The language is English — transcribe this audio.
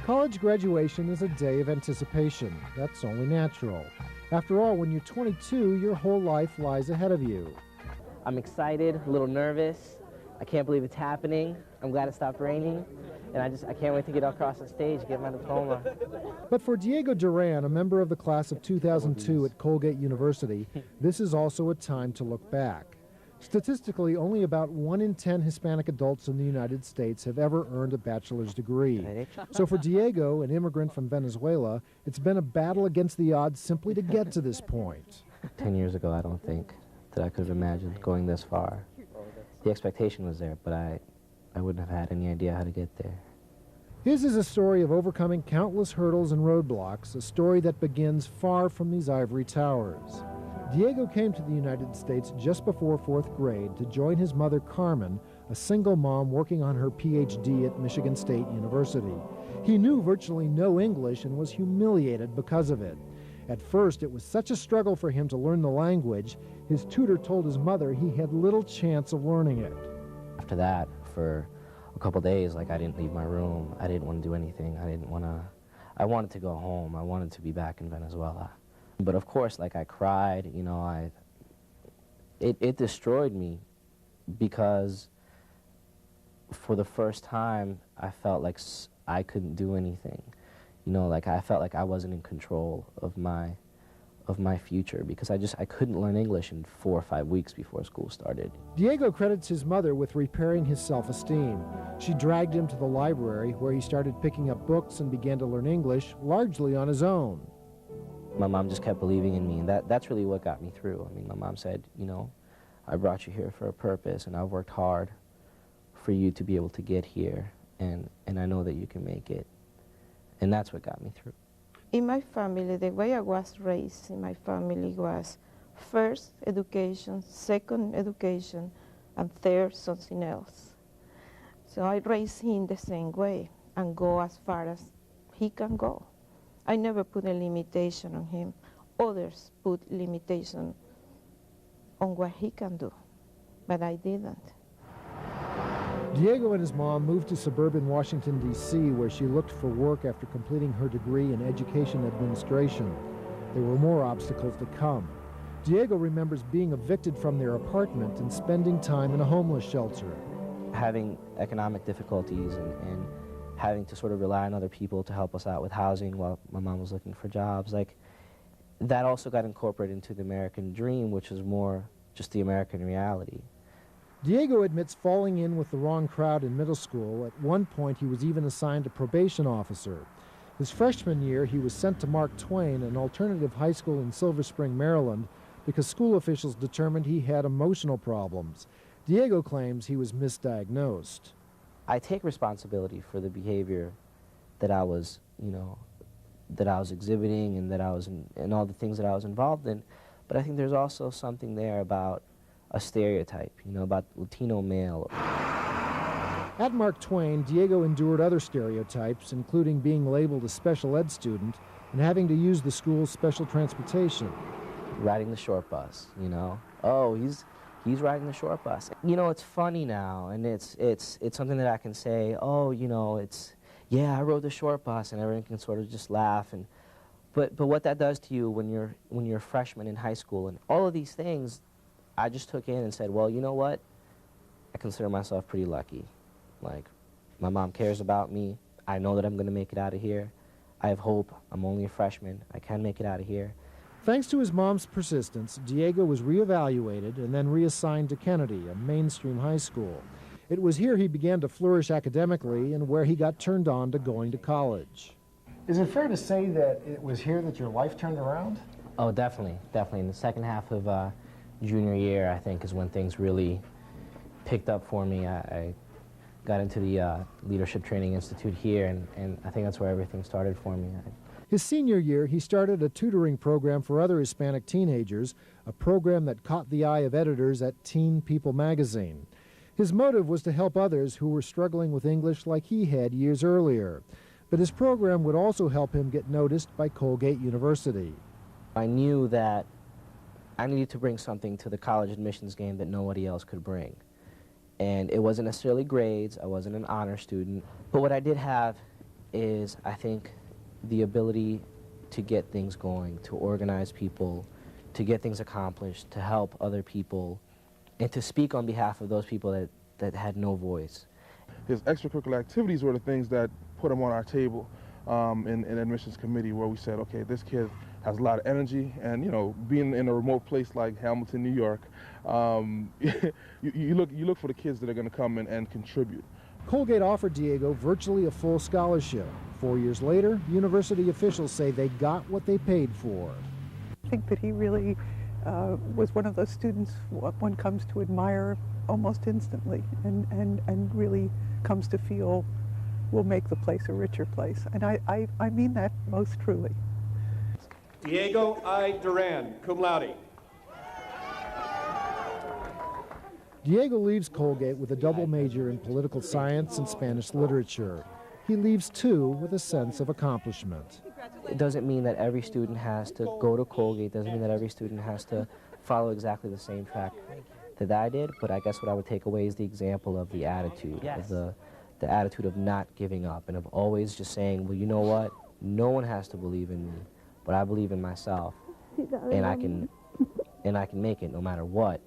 College graduation is a day of anticipation. That's only natural. After all, when you're 22, your whole life lies ahead of you. I'm excited, a little nervous. I can't believe it's happening. I'm glad it stopped raining. And I can't wait to get across the stage and get my diploma. But for Diego Duran, a member of the class of 2002 at Colgate University, this is also a time to look back. Statistically, only about 1 in 10 Hispanic adults in the United States have ever earned a bachelor's degree. So for Diego, an immigrant from Venezuela, it's been a battle against the odds simply to get to this point. 10 years ago, I don't think that I could have imagined going this far. The expectation was there, but I wouldn't have had any idea how to get there. His is a story of overcoming countless hurdles and roadblocks, a story that begins far from these ivory towers. Diego came to the United States just before 4th grade to join his mother, Carmen, a single mom working on her PhD at Michigan State University. He knew virtually no English and was humiliated because of it. At first, it was such a struggle for him to learn the language, his tutor told his mother he had little chance of learning it. After that, for a couple days, I didn't leave my room. I didn't want to do anything. I wanted to go home. I wanted to be back in Venezuela. But of course, I cried, it destroyed me because for the first time, I felt like I couldn't do anything. I felt like I wasn't in control of my future because I couldn't learn English in 4 or 5 weeks before school started. Diego credits his mother with repairing his self-esteem. She dragged him to the library where he started picking up books and began to learn English largely on his own. My mom just kept believing in me, and that's really what got me through. My mom said, I brought you here for a purpose, and I've worked hard for you to be able to get here, and I know that you can make it. And that's what got me through. In my family, the way I was raised in my family was first education, second education, and third something else. So I raised him the same way and go as far as he can go. I never put a limitation on him. Others put limitation on what he can do, but I didn't. Diego and his mom moved to suburban Washington, D.C., where she looked for work after completing her degree in education administration. There were more obstacles to come. Diego remembers being evicted from their apartment and spending time in a homeless shelter. Having economic difficulties and having to sort of rely on other people to help us out with housing while my mom was looking for jobs, that also got incorporated into the American dream, which is more just the American reality. Diego admits falling in with the wrong crowd in middle school. At one point, he was even assigned a probation officer. His freshman year, he was sent to Mark Twain, an alternative high school in Silver Spring, Maryland, because school officials determined he had emotional problems. Diego claims he was misdiagnosed. I take responsibility for the behavior that I was, that I was exhibiting and all the things that I was involved in. But I think there's also something there about a stereotype, about Latino male. At Mark Twain, Diego endured other stereotypes, including being labeled a special ed student and having to use the school's special transportation. Riding the short bus, Oh, he's riding the short bus. It's funny now, and it's something that I can say, oh, I rode the short bus, and everyone can sort of just laugh. But what that does to you when you're a freshman in high school and all of these things, I just took in and said, well, you know what? I consider myself pretty lucky. My mom cares about me. I know that I'm going to make it out of here. I have hope. I'm only a freshman. I can make it out of here. Thanks to his mom's persistence, Diego was reevaluated and then reassigned to Kennedy, a mainstream high school. It was here he began to flourish academically and where he got turned on to going to college. Is it fair to say that it was here that your life turned around? Oh, definitely. In the second half of junior year, I think, is when things really picked up for me. I got into the Leadership Training Institute here, and I think that's where everything started for me. His senior year, he started a tutoring program for other Hispanic teenagers, a program that caught the eye of editors at Teen People magazine. His motive was to help others who were struggling with English like he had years earlier. But his program would also help him get noticed by Colgate University. I knew that I needed to bring something to the college admissions game that nobody else could bring. And it wasn't necessarily grades, I wasn't an honor student, but what I did have is, I think, the ability to get things going, to organize people, to get things accomplished, to help other people, and to speak on behalf of those people that had no voice. His extracurricular activities were the things that put him on our table in admissions committee, where we said, okay, this kid has a lot of energy, and you know, being in a remote place like Hamilton, New York, you look for the kids that are going to come in and contribute. Colgate offered Diego virtually a full scholarship. 4 years later, university officials say they got what they paid for. I think that he really was one of those students one comes to admire almost instantly, and really comes to feel will make the place a richer place. And I mean that most truly. Diego I. Duran, cum laude. Diego leaves Colgate with a double major in political science and Spanish literature. He leaves, too, with a sense of accomplishment. It doesn't mean that every student has to go to Colgate, doesn't mean that every student has to follow exactly the same track that I did, but I guess what I would take away is the example of the attitude, of the attitude of not giving up, and of always just saying, well, you know what, no one has to believe in me, but I believe in myself, and I can make it no matter what.